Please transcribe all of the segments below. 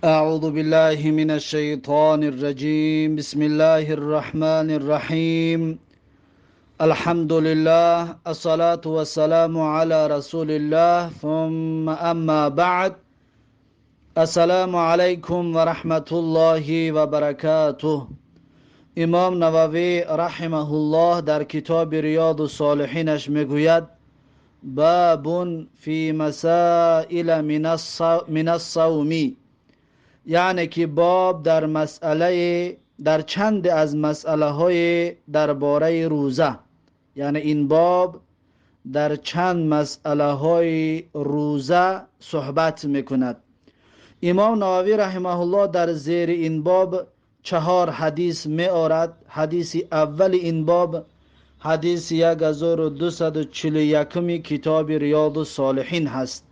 أعوذ بالله من الشيطان الرجيم. بسم الله الرحمن الرحيم. الحمد لله، الصلاة والسلام على رسول الله، ثم أما بعد. السلام عليكم ورحمة الله وبركاته. امام نووی رحمه الله در کتاب ریاض الصالحینش میگوید: باب فی مسائل من الصوم، یعنی که باب در چند از مسئله های درباره روزه، یعنی این باب در چند مسئله های روزه صحبت میکند. امام نووی رحمه الله در زیر این باب 4 حدیث می آورد. حدیث اول این باب حدیث 1241 کتاب ریاض الصالحین هست.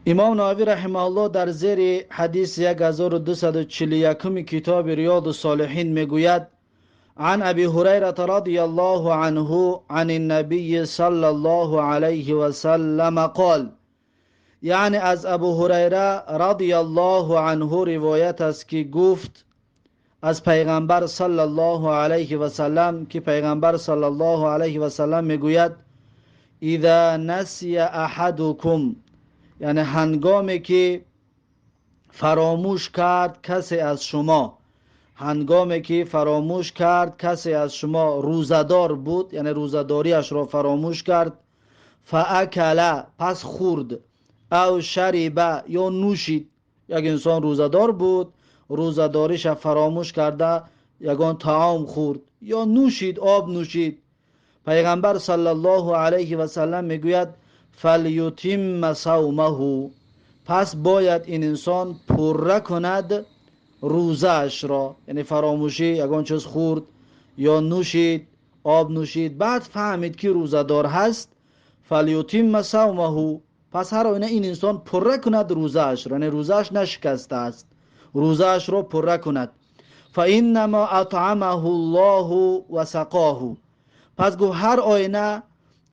امام نووی رحمه الله در زیر حدیث 1241 کتاب ریاض الصالحین میگوید: عن ابی هریره رضی الله عنه عن النبی صلی الله علیه و سلم قال، یعنی از ابو هریره رضی الله عنه روایت است که گفت از پیغمبر صلی الله علیه و سلم که پیغمبر صلی الله علیه و سلم میگوید: اذا نسی احدکم، یعنی هنگامی که فراموش کرد کسی از شما، هنگامی که فراموش کرد کسی از شما، روزدار بود، یعنی روزداریش را فراموش کرد، فاکل، پس خورد، او شرب، یا نوشید. یک انسان روزدار بود، روزداریش فراموش کرده، یگان طعام خورد یا نوشید، آب نوشید. پیغمبر صلی الله علیه و سلم میگوید: فلیتم صومه، پس باید این انسان پره کند روزه اش را. یعنی فراموشی، یگان چیز خورد یا نوشید، آب نوشید، بعد فهمید که روزدار هست، فلیتم صومه، پس هر آینه این انسان پره کند روزه اش را، یعنی روزه اش نشکسته است، روزه اش را پره کند. فانما اطعمه الله و سقاه، پس گو هر آینه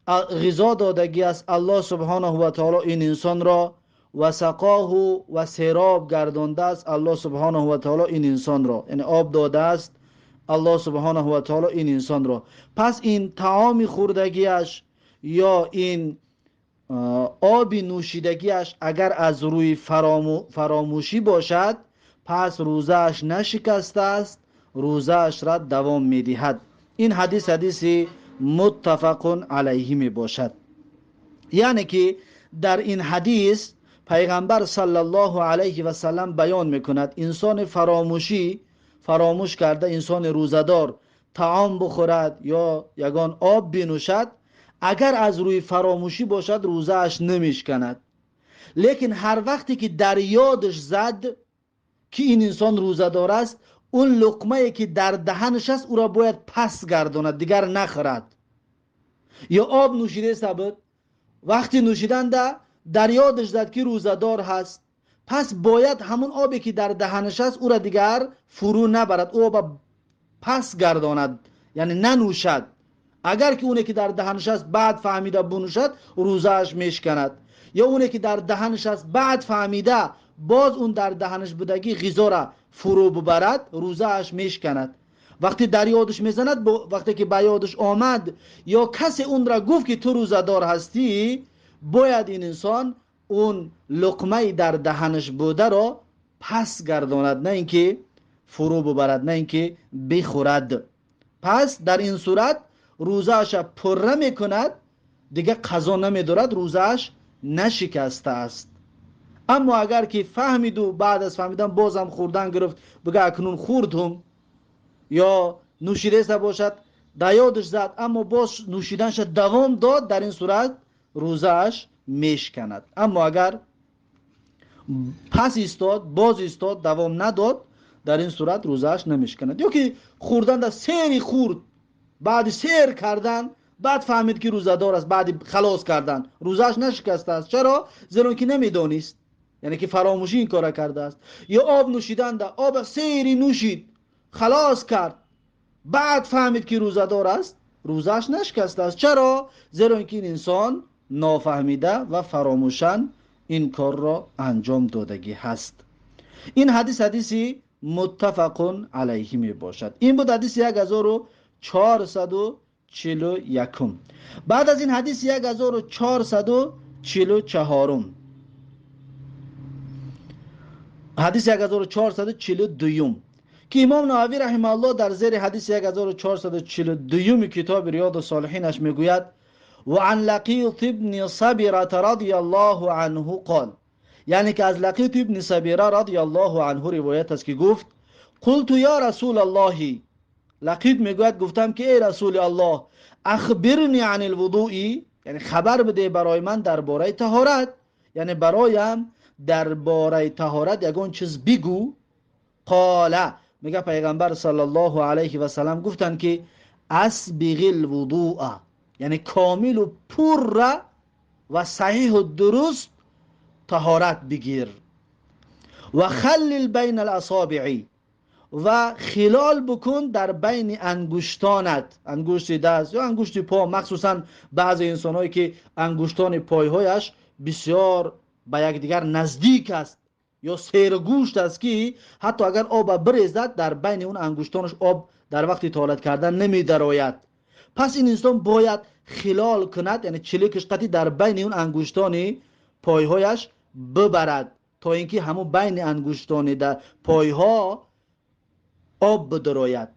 غذا دادگی است الله سبحانه و تعالی این انسان را، و سقاه، و سیراب گردانده است الله سبحانه و تعالی این انسان را، یعنی آب داده است الله سبحانه و تعالی این انسان را. پس این طعام خوردگیش یا این آب نوشیدگیش اگر از روی فراموشی باشد، پس روزهش نشکسته است، روزهش را دوام میدهد. این حدیث متفق علیه می باشد. یعنی که در این حدیث پیغمبر صلی الله علیه و سلم بیان میکند انسان فراموش کرده، انسان روزدار طعام بخورد یا یگان آب بنوشد، اگر از روی فراموشی باشد روزه اش نمیشکند. لیکن هر وقتی که در یادش زد که این انسان روزدار است، اون لقمه که در دهنش است او را باید پس گرداند، دیگر نخورد. یا آب نوشیده سبد، وقتی نوشیدن در یادش زد که روزدار هست، پس باید همون آبی که در دهنش است او را دیگر فرو نبرد، او را پس گرداند، یعنی ننوشد. اگر که اونه که در دهنش است بعد فهمیده بنوشد، روزهش میشکند. یا اونه که در دهنش است بعد فهمیده باز اون در دهنش بودگی غذا را فرو ببرد، روزهش میشکند. وقتی در یادش میزند، وقتی که به یادش آمد یا کسی اون را گفت که تو روزدار هستی، باید این انسان اون لقمه در دهنش بوده را پس گرداند، نه اینکه فرو ببرد، نه اینکه بخورد. پس در این صورت روزهش پره میکند، دیگه قضا نمیدارد، روزهش نشکسته است. اما اگر که فهمید و بعد از فهمیدن بازم خوردن گرفت، بگه اکنون خوردم، یا نوشیده باشد در یادش زد اما باز نوشیدنش دوام داد، در این صورت روزهش میشکند. اما اگر پس ایستاد، باز ایستاد، دوام نداد، در این صورت روزهش نمیشکند. یا که خوردن در سیری خورد، بعد سیر کردن، بعد فهمید که روزدار است، بعد خلاص کردن، روزهش نشکسته است. چرا؟ زیرا که نمیدانست، یعنی که فراموشی این کار کرده است. یا آب نوشیدن، آب سیری نوشید، خلاص کرد، بعد فهمید که روزدار است، روزهش نشکسته است. چرا؟ زیرا اینکه این انسان نافهمیده و فراموشن این کار را انجام دادگی هست. این حدیثی متفقون علیه می باشد. این بود حدیث 1441. بعد از این حدیث 1444 حدیث 1442 که امام نووی رحمه الله در زیر حدیث 1442 کتاب ریاض الصالحینش میگوید و عن لقیط ابن صبیرة رضی الله عنه قال، یعنی که از لقیط ابن صبیره رضی الله عنه روایت است که گفت قلت یا رسول الله، لقیط میگوید گفتم که ای رسول الله اخبرنی عن الوضوء، یعنی خبر بده برای من درباره طهارت، یعنی برایم درباره طهارت یگان چیز بگو. قال، میگه پیغمبر صلی الله علیه و سلم گفتن که اسبغ الوضوء، یعنی کامل و پر و صحیح و درست طهارت بگیر. و خلل بین الاصابع، و خلال بکن در بین انگشتانت، انگشت دست یا انگشت پا، مخصوصا بعض انسان‌هایی که انگشتان پایهایش بسیار به یکدیگر نزدیک است یا سیرگوشت است که حتی اگر آب بریزد در بین اون انگشتانش آب در وقت طهارت کردن نمی درآید. پس این انسان باید خلال کند، یعنی چلیکش قطعی در بین اون انگشتان پایهایش ببرد تا اینکه همون بین انگشتان در پایها آب بدراید،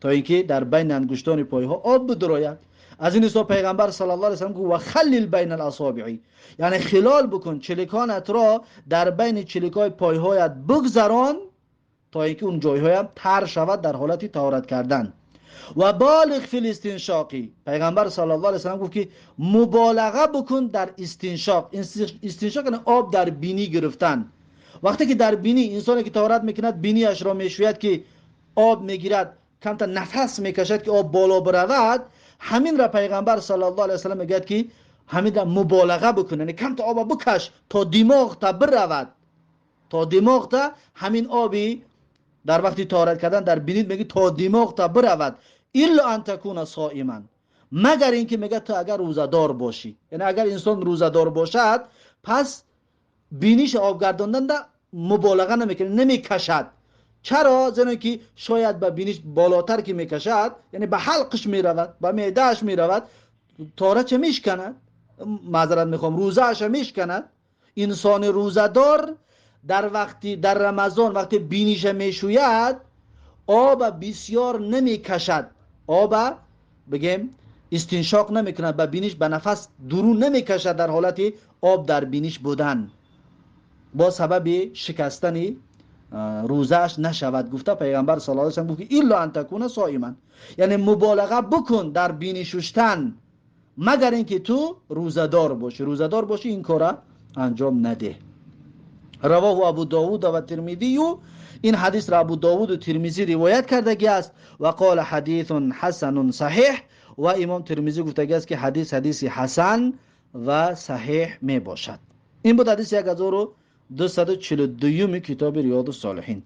تا اینکه در بین انگشتان پایها آب بدراید. از این حساب پیغمبر صلی الله علیه و سلم گفت و خلل بین الاصابع، یعنی خلال بکن چلیکانت را در بین چلیکای پایهایت بگذران تا اینکه اون جایهایم تر شود در حالت طهارت کردن. و بالغ فی الاستنشاق، پیغمبر صلی الله علیه و سلم گفت که مبالغه بکن در استنشاق. استنشاق یعنی آب در بینی گرفتن. وقتی که در بینی انسانی که طهارت میکند بینیش را میشوید که آب میگیرد، کم تا نفس میکشد که آب بالا برود، همین را پیغمبر صلی الله علیه و سلم میگه که همین را مبالغه بکن، یعنی کم تا آب بکش تا دماغ تا برود، تا دماغ تا همین آبی در وقتی طهارت کردن در بینید میگه تا دماغ تا برود. الا ان تکون صائما، مگر اینکه میگه تو اگر روزه‌دار باشی، یعنی اگر انسان روزه‌دار باشد پس بینیش آب گرداندن مبالغه نمیکنه، نمیکشد. چرا؟ زیرا که شاید به بینیش بالاتر که میکشد، یعنی به حلقش میرود، به معدهش میرود، طهارت میشکند، معذرت میخوام روزه‌اش میشکند. انسان روزه‌دار در رمضان وقتی بینیش میشوید آب بسیار نمیکشد، آب بگیم استنشاق نمیکند، به بینیش به نفس درون نمیکشد در حالت آب در بینیش بودن، با سبب شکستن روزهش نشود. گفته پیغمبر صلی الله علیه و سلم گفت الا ان تکون صائما، یعنی مبالغه بکن در بینی شستن مگر اینکه تو روزه‌دار باشی. روزه‌دار باشی این کارا انجام نده. رواه ابو داود و ترمذی، این حدیث را ابو داود و ترمذی روایت کرده است و قال حدیث حسن صحیح، و امام ترمذی گفته است که حدیث حسن و صحیح می باشد. این بود حدیث 1242 کتاب ریاض الصالحین.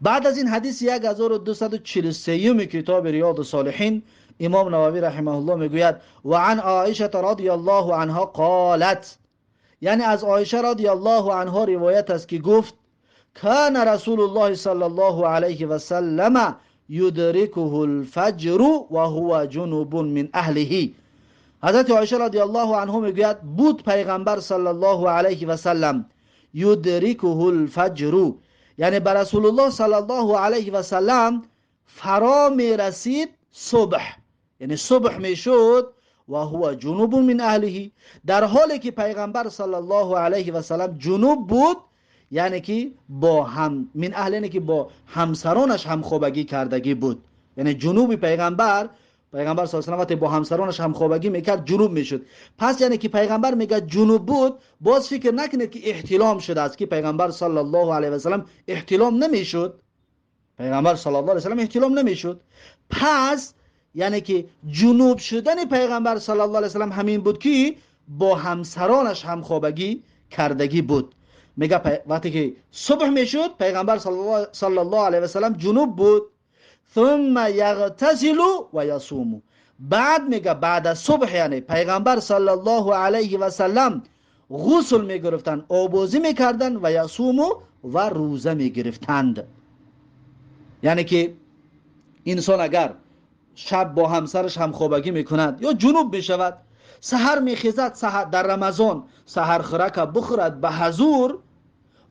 بعد از این حدیث 1243 کتاب ریاض الصالحین امام نووی رحمه الله میگوید و عن عایشه رضی الله عنها قالت، یعنی از عایشه رضی الله عنها روایت است که گفت کان رسول الله صلی الله علیه و سلم یدرکه الفجر و هو جنوب من اهله. حضرت عایشه رضی الله عنها میگوید بود پیغمبر صلی الله علیه و سلم یدرکه الفجر، یعنی بر رسول الله صلی الله علیه و سلم فرا می رسید صبح، یعنی صبح می شد و هو جنوب من اهله، در حالی که پیغمبر صلی الله علیه و سلم جنوب بود، یعنی که با هم من اهل، یعنی که با همسرانش همخوابگی کردگی بود. یعنی جنوب پیغمبر صلی الله علیه و سلم با همسرانش همخوابگی میکرد جنوب میشد. پس یعنی که پیغمبر میگه جنوب بود، باز فکر نکنید که احتلام شده است، که پیغمبر صلی الله علیه و سلم احتلام نمیشد، پیغمبر صلی الله علیه و سلم احتلام نمیشد. پس یعنی که جنوب شدن پیغمبر صلی الله علیه و سلم همین بود که با همسرانش همخوابگی کردگی بود. میگه وقتی که صبح میشد پیغمبر صلی الله علیه و سلم جنوب بود. ثم یغتسل و یصوم، بعد میگه بعد از صبح یعنی پیغمبر صلی الله علیه و سلم غسل میگرفتند، آبازی میکردند و یصومو و روزه میگرفتند. یعنی که انسان اگر شب با همسرش همخوابگی میکند یا جنوب میشود، سحر میخیزد، سحر در رمضان سحر خورک بخورد به حضور،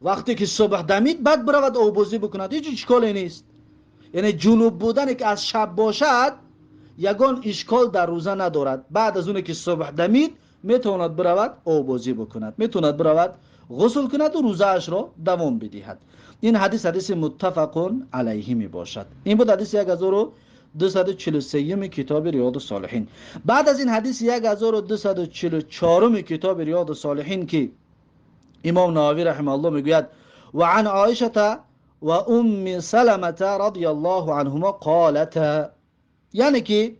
وقتی که صبح دمید بعد برود آبازی بکند، هیچ اشکالی نیست. یعنی جنوب بودن که از شب باشد یگان اشکال در روزه ندارد. بعد از اون که صبح دمید میتواند برود آبازی بکند، میتواند برود غسل کند و روزه اش را دوام بدهد. این حدیث متفق علیه می باشد. این بود حدیث 1243 کتاب ریاض الصالحین. بعد از این حدیث 1244 کتاب ریاض الصالحین که امام نووی رحمه الله میگوید و عن عایشه و ام سلمة رضی الله عنهما قالتا، یعنی که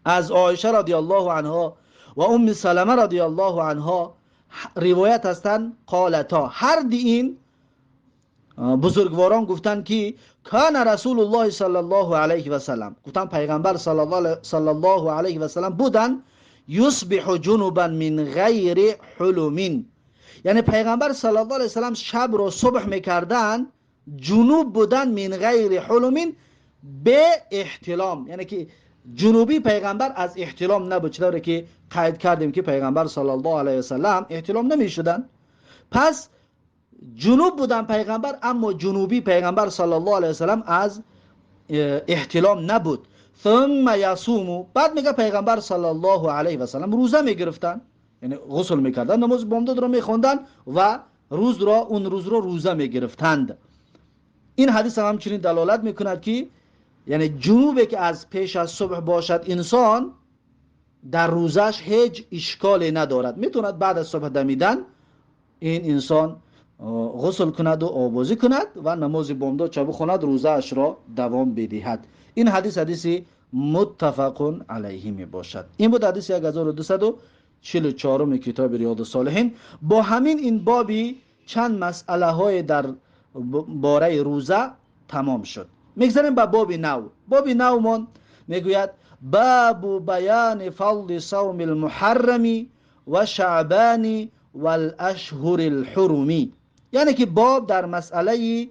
از عایشه رضی الله عنها و ام سلمه رضی الله عنها روایت هستند قالتا، هر دی این بزرگواران گفتند که کان رسول الله صلی الله علیه و سلم، گفتن پیغمبر صلی الله علیه و سلم بودن یصبح جنوبا من غیر حلم، یعنی پیغمبر صلی الله علیه و سلم شب رو صبح میکردن جنوب بودن من غیر حلم به احتلام، یعنی که جنوبی پیغمبر از احتلام نبود، چطوری که قید کردیم که پیغمبر صلی الله علیه و سلم احتلام نمیشدن، پس جنوب بودن پیغمبر، اما جنوبی پیغمبر صلی الله علیه و سلم از احتلام نبود. ثم یصوم، بعد میگه پیغمبر صلی الله علیه و سلم روزه میگرفتن، یعنی غسل میکردن، نماز بامداد رو میخوندن و اون روز رو روزه میگرفتند. این حدیث هم همچنین دلالت میکند که یعنی جنوبی که از پیش از صبح باشد انسان در روزش هیچ اشکالی ندارد، میتوند بعد از صبح دمیدن این انسان غسل کند و آبازی کند و نماز بامداد چه بخواند، روزه اش را دوام بدهد. این حدیث متفق علیه می باشد. این بود حدیث 1244 کتاب ریاض الصالحین. با همین این بابی چند مسئله های در باره روزه تمام شد. میگذاریم به باب نو. باب نو من میگوید باب بیان فضل صوم المحرم و شعبان والاشهر الحرمی، یعنی که باب در مسئله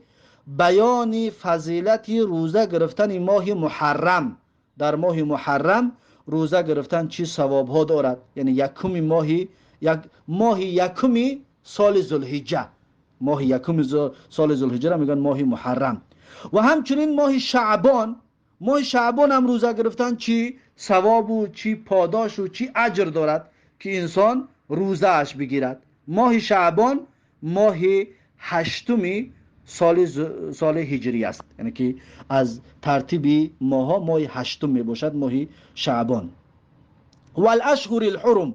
بیان فضیلت روزه گرفتن ماه محرم. در ماه محرم روزه گرفتن چی ثواب ها دارد، یعنی ماه یکمی سال ذوالحجه، ماه یکم سال ذوالحجه را میگن ماه محرم. و همچنین ماه شعبان هم روزه گرفتن چی ثواب و چی پاداش و چی اجر دارد که انسان روزه اش بگیرد. ماه شعبان ماه هشتمی سال هجری است، یعنی که از ترتیب ماها ماه هشتم می باشد ماه شعبان. و الاشهر الحرم،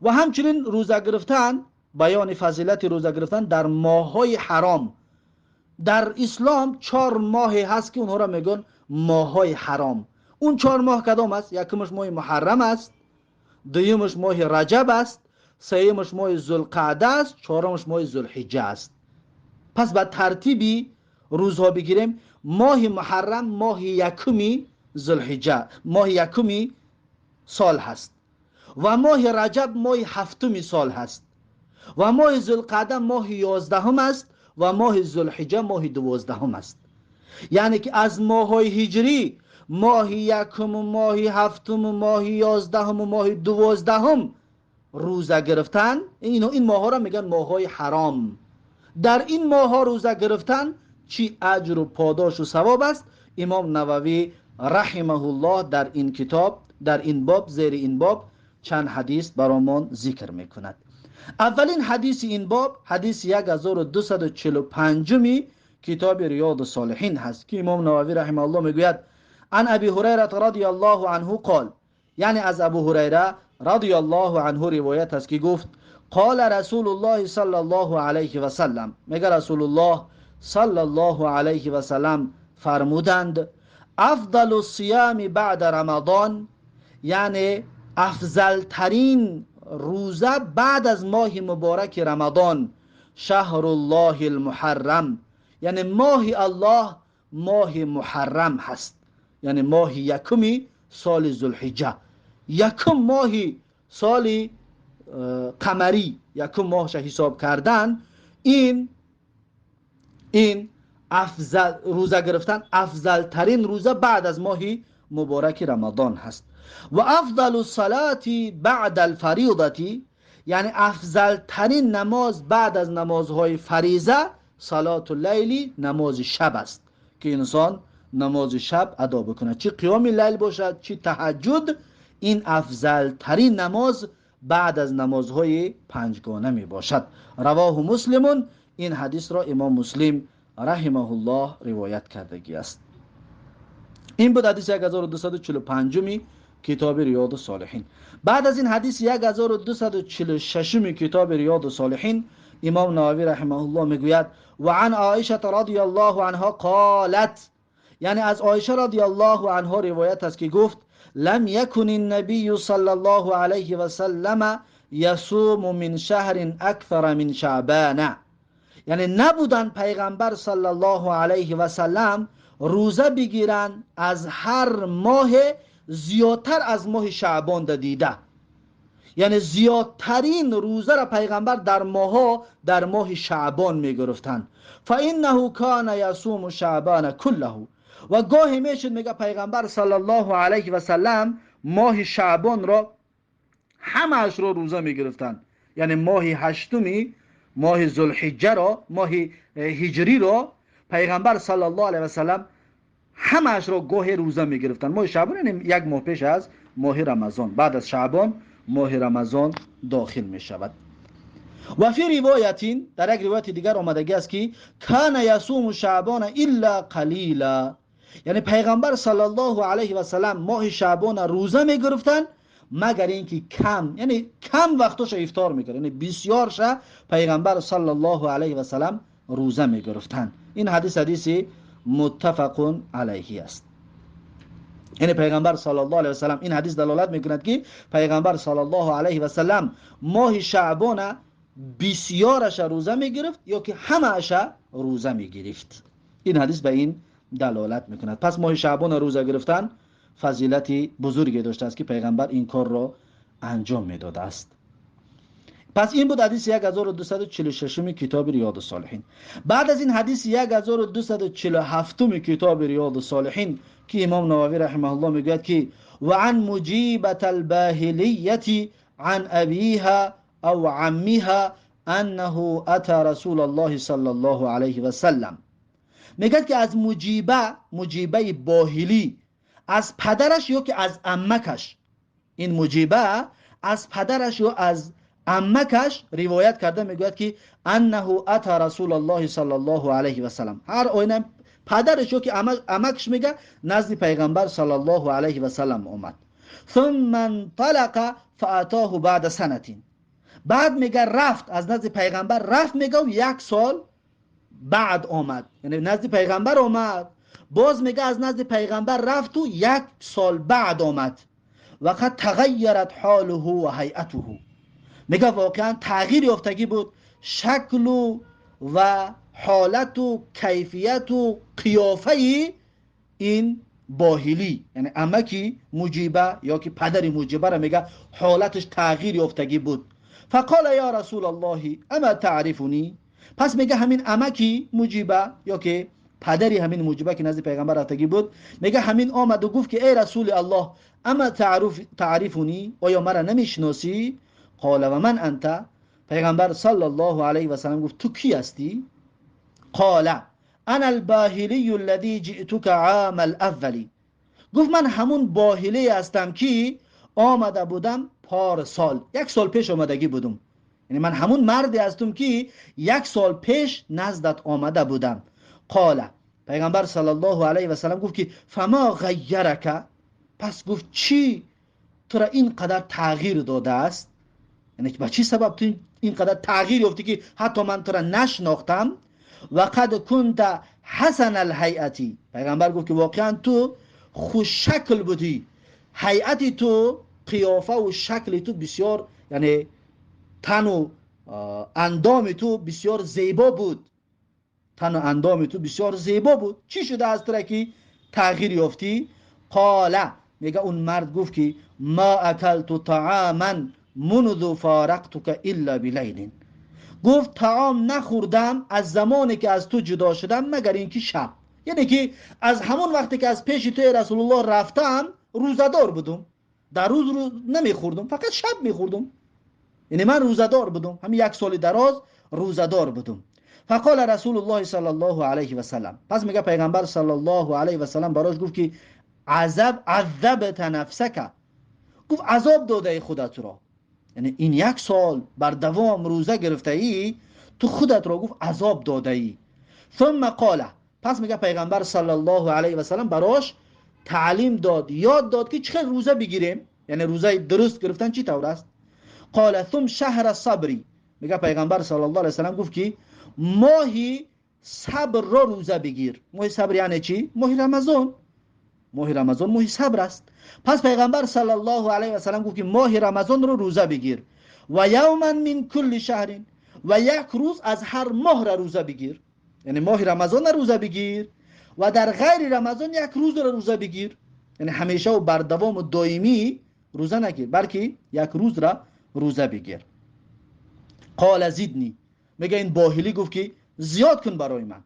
و همچنین روزه گرفتن، بیان فضیلت روزه گرفتن در ماه‌های حرام. در اسلام 4 ماه هست که اونها را میگن ماه‌های حرام. اون 4 ماه کدام است؟ یکمش ماه محرم است، دویمش ماه رجب است، سومش ماه ذوالقعده است، چهارمش ماه ذوالحجه است. پس با ترتیبی روزها بگیریم، ماه محرم ماه یکمی ذوالحجه، ماه یکمی سال هست، و ماه رجب ماه هفتمی سال هست، و ماه ذوالقعده ماه 11 است، و ماه ذوالحجه ماه 12 است. یعنی که از ماه‌های هجری ماه یکم، ماه هفتم، ماه 11 و ماه 12 روزه گرفتن، این ماها را میگن ماه‌های حرام. در این ماها روزه گرفتن چی اجر و پاداش و ثواب است؟ امام نووی رحمه الله در این کتاب، در این باب، زیر این باب چند حدیث برامون ذکر میکند. اولین حدیث این باب حدیث 1245 کتاب ریاض الصالحین هست که امام نووی رحمه الله میگوید عن ابی هریره رضی الله عنه قال، یعنی از ابو هریره رضی الله عنه روایت است که گفت قال رسول الله صلی الله علیه و سلم، میگه رسول الله صلی الله علیه و سلم فرمودند افضل الصیام بعد رمضان، یعنی افضل ترین روزه بعد از ماه مبارک رمضان، شهر الله المحرم، یعنی ماه الله ماه محرم هست، یعنی ماه یکمی سال ذوالحجه، یکم ماه سال قمری یکم ماهش حساب کردن، این افضل روزه گرفتن افضل ترین روزه بعد از ماه مبارک رمضان هست. و افضل الصلاة بعد الفریضه، یعنی افضل ترین نماز بعد از نمازهای فریضه صلات اللیل، نماز شب است که انسان نماز شب ادا بکنه، چه قیام لیل باشد چه تهجد. این افضل ترین نماز بعد از نمازهای پنجگانه می باشد. رواه مسلمون، این حدیث را امام مسلم رحمه الله روایت کردگی است. این بود حدیث 1245 کتاب ریاض الصالحین. بعد از این حدیث 1246 کتاب ریاض الصالحین، امام نووی رحمه الله میگوید و عن عایشه رضی الله عنها قالت، یعنی از عایشه رضی الله عنها روایت است که گفت لم یکن النبی صلی الله علیه و سلم یصوم من شهر اکثر من شعبان، یعنی نبودن پیغمبر صلی الله علیه و سلم روزه بگیرن از هر ماه زیادتر از ماه شعبان دیده، یعنی زیادترین روزه را پیغمبر در ماه شعبان میگرفتن. فانه کان یصوم شعبان کله، و گاهی میشد میگه پیغمبر صلی الله علیه و سلم ماه شعبان را همه‌اش را روزه میگرفتن، یعنی ماه هشتمی ماه ذوالحجه را، ماه هجری را پیغمبر صلی الله علیه و سلم همه‌اش را گاهی روزه میگرفتن. ماه شعبان یعنی یک ماه پیش از ماه رمضان، بعد از شعبان ماه رمضان داخل می شود. و فی روایتین، در یک روایت دیگر آمدگی است که کان یصوم شعبان الا قلیلا، یعنی پیغمبر صلی الله علیه و سلم ماه شعبان روزه می گرفتن مگر اینکه کم، یعنی کم وقتش افطار میکرد، یعنی بسیارش پیغمبر صلی الله علیه و سلم روزه می گرفتن. این حدیث متفق علیه است. یعنی پیغمبر صلی الله علیه و سلم، این حدیث دلالت میکند که پیغمبر صلی الله علیه و سلم ماه شعبان بسیارش روزه میگرفت یا که همه‌اش روزه میگرفت. این حدیث به این دلالت میکند. پس ماه شعبان روزه گرفتن فضیلت بزرگی داشته است که پیغمبر این کار را انجام میداده است. پس این بود حدیث 1246 کتاب ریاض الصالحین. بعد از این حدیث 1247 کتاب ریاض الصالحین که امام نووی رحمه الله میگوید که و عن مجیبة الباهلیة عن ابیها او عمها انه اتى رسول الله صلی الله علیه و سلم، میگد که از مجیبه باهلی، از پدرش یا که از عمکش، این مجیبه از پدرش یا از عمکش روایت کرده میگوید که انه اتى رسول الله صلی الله علیه و سلم، هر آینه پدرش یا که عمکش میگه نزد پیغمبر صلی الله علیه و سلم اومد. ثم انطلق فاتاه بعد سنتین، بعد میگه رفت از نزد پیغمبر، رفت میگه و یک سال بعد آمد، یعنی نزد پیغمبر آمد باز میگه از نزد پیغمبر رفت و یک سال بعد آمد. وقد تغیرت حاله و هیئته، میگه واقعا تغییر یافتگی بود شکل و حالت و کیفیت و قیافه این باهلی، یعنی عمکی مجیبه یا که پدر مجیبه را میگه حالتش تغییر یافتگی بود. فقال یا رسول الله اما تعرفونی، پس میگه همین عمکی مجیبه یا که پدری همین مجیبه که نزد پیغمبر رفتگی بود میگه همین آمد و گفت که ای رسول الله اما تعرفونی، آیا مرا نمیشناسی؟ قال و من انت، پیغمبر صلی الله علیه و سلم گفت تو کی هستی؟ قال انا الباهلی الذي جئتك عام الاول، گفت من همون باهلی هستم که آمده بودم پارسال، یک سال پیش آمدگی بودم، یعنی من همون مردی هستم که یک سال پیش نزدت آمده بودم. قال، پیغمبر صلی الله علیه و سلم گفت که فما غیرک، پس گفت چی تو را اینقدر تغییر داده است، یعنی به چی سبب تو اینقدر تغییر یافتی که حتی من تو را نشناختم؟ و قد کنت حسن الهیئتی، پیغمبر گفت که واقعا تو خوش شکل بودی، هیئتی تو، قیافه و شکل تو بسیار، یعنی تن و اندام تو بسیار زیبا بود، تن و اندام تو بسیار زیبا بود، چی شده از تو که تغییر یافتی؟ قال، میگه اون مرد گفت که ما اکلت طعاما منذ فارقتك الا بلیل. گفت طعام نخوردم از زمانی که از تو جدا شدم مگر اینکه شب. یعنی که از همون وقتی که از پیش توی رسول الله رفتم روزدار بودم، در روز نمیخوردم، فقط شب میخوردم. یعنی من روزدار بودم، همین یک سال دراز روزدار بودم. فقال رسول الله صلی الله علیه و سلم، پس میگه پیغمبر صلی الله علیه و سلم براش گفت که عذبت نفسک، گفت عذاب داده ای خودت را. یعنی این یک سال بر دوام روزه گرفته ای، تو خودت را گفت عذاب داده ای. ثم قال، پس میگه پیغمبر صلی الله علیه و سلم براش تعلیم داد، یاد داد که چقدر روزه بگیریم، یعنی روزه درست گرفتن چی طور است. قال ثم شهر صبری، میگه پیغمبر صلی الله علیه و سلم گفت که ماهی صبر را روزه بگیر. ماه صبر یعنی چی؟ ماه رمضان. ماه رمضان ماه صبر است. پس پیغمبر صلی الله علیه و سلم گفت که ماه رمضان رو روزه بگیر. و یوما من کل شهر، و یک روز از هر ماه را روزه بگیر. یعنی ماه رمضان را روزه بگیر و در غیر رمضان یک روز را روزه بگیر. یعنی همیشه و بر دوام و دائمی روزه نگیر، بلکه یک روز را روزه بگیر. قال زدنی، میگه این باهلی گفت که زیاد کن برای من.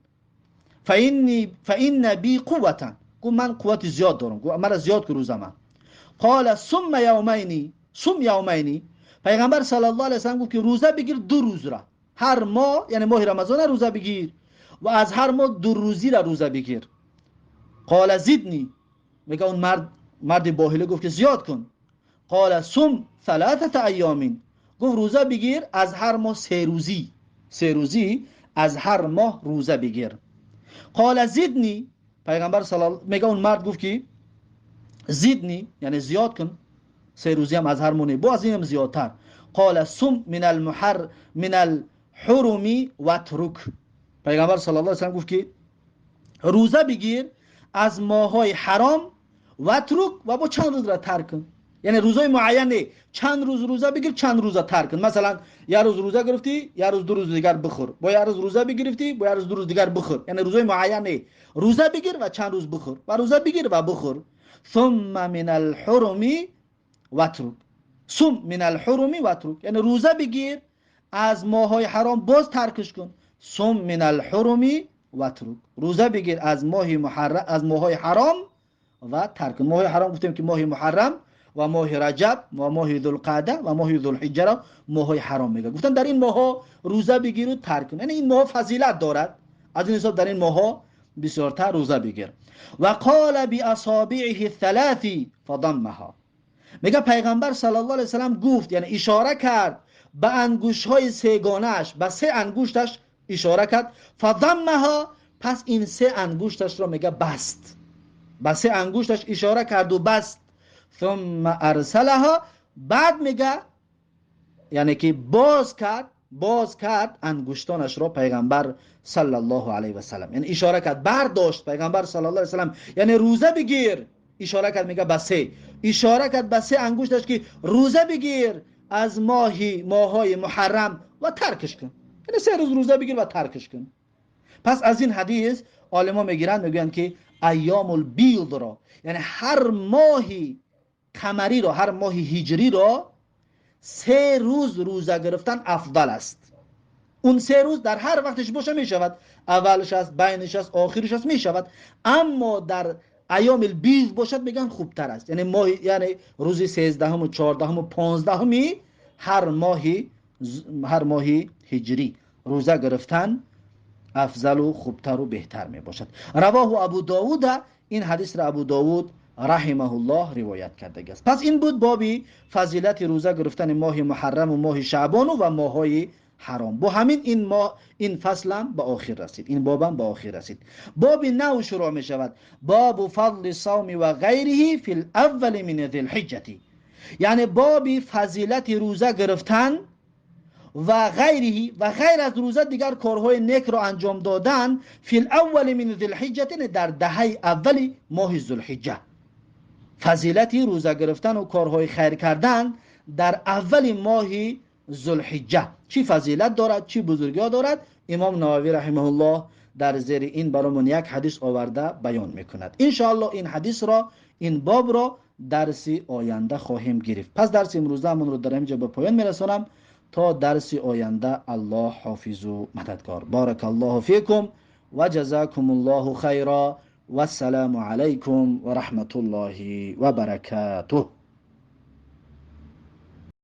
فإن بی قوة، گفت من قوت زیاد دارم، گفت مرا زیاد کن روزه من. قال صم یومینی، پیغمبر صلی الله علیه و سلم گفت که روزه بگیر 2 روز را، هر ماه یعنی ماه رمضان روزه بگیر و از هر ماه 2 روزی را روزه بگیر. قال زدنی، میگه اون مرد باهله گفت که زیاد کن. قال صم 3 ایام، گفت روزه بگیر از هر ماه 3 روزی، 3 روزی از هر ماه روزه بگیر. قال زدنی، پیغمبر صلی الله، میگه اون مرد گفت که زدنی یعنی زیاد کن، 3 روزی هم از هر ماه، باز اینم زیادتر. قال صم من الحرم واترک، پیغمبر صلی الله علیه و سلم گفت که روزه بگیر از ماهای حرام واترک، و با چند روز را ترک کن. یعنی روزای معینه، چند روز روزه بگیر، چند روزه ترک کن. مثلا یک روز روزه گرفتی، یک روز 2 روز دیگر بخور، با یک روز روزه بگرفتی، با یک روز 2 روز دیگر بخور. یعنی روزای معینه روزه بگیر و چند روز بخور، و روزه بگیر و بخور. ثم من الحرم واترک، ثم من الحرم واترک، یعنی روزه بگیر از ماهای حرام باز ترکش کن. ثم من الحرم واترک، روزه بگیر از ماهای حرام و ترک. ماه حرام گفتیم که ماه محرم و ماه رجب و ماه ذوالقعده و ماه ذوالحجه را ماه حرام میگه. گفتن در این ماه روزه بگیر و ترک کن، یعنی این ماه فضیلت دارد، از این حساب در این ماه بسیارتر روزه بگیر. و قال باصابعه الثلاث فضمها، میگه پیغمبر صلی الله علیه و سلم گفت، یعنی اشاره کرد به انگوش‌های 3 گانه‌اش، به 3 انگشتش اشاره کرد. فضمها، پس این 3 انگشتش را میگه بست، به 3 انگشتش اشاره کرد و بست. ثم ارسلها، بعد میگه یعنی که باز کرد انگشتانش را پیغمبر صلی الله علیه و سلم، یعنی اشاره کرد، برداشت پیغمبر صلی الله علیه و سلم، یعنی روزه بگیر، اشاره کرد، میگه به 3، اشاره کرد به 3 انگشتش که روزه بگیر از ماهای محرم و ترکش کن، یعنی 3 روز روزه بگیر و ترکش کن. پس از این حدیث علما میگن که ایام البیض را، یعنی هر ماهی قمری را، هر ماهی هجری را 3 روز روزه گرفتن افضل است. اون 3 روز در هر وقتش باشه میشود، اولش است، بینش است، آخرش است میشود، اما در ایام البیض باشد میگن خوبتر است. یعنی یعنی روز 13 و 14 و 15 هر ماهی هجری روزه گرفتن افضل و خوبتر و بهتر می باشد. رواه ابو داود، این حدیث را ابو داود رحمه الله روایت کرده است. پس این بود بابی فضیلت روزه گرفتن ماه محرم و ماه شعبان و ماهای حرام. با همین این فصلم به آخر رسید، این بابم به آخر رسید. باب نو شروع می شود، باب فضل صوم و غیره فی الاول من ذی الحجه، یعنی بابی فضیلت روزه گرفتن و غیره و غیر از روزه دیگر کارهای نیک را انجام دادن فی الاول من ذی الحجه، در دهه اول ماه ذوالحجه. فضیلتی روزه گرفتن و کارهای خیر کردن در اول ماه ذوالحجه چی فضیلت دارد، چی بزرگی دارد، امام نووی رحمه الله در زیر این برامون یک حدیث آورده بیان میکند. ان شاء الله این حدیث را، این باب را درسی آینده خواهیم گرفت. پس درس امروزمون رو در اینجا به پایان میرسانم تا درس آینده. الله حافظ و مددگار. بارک الله فیکم و جزاکم الله خیرا و السلام علیکم و رحمت الله و برکاته.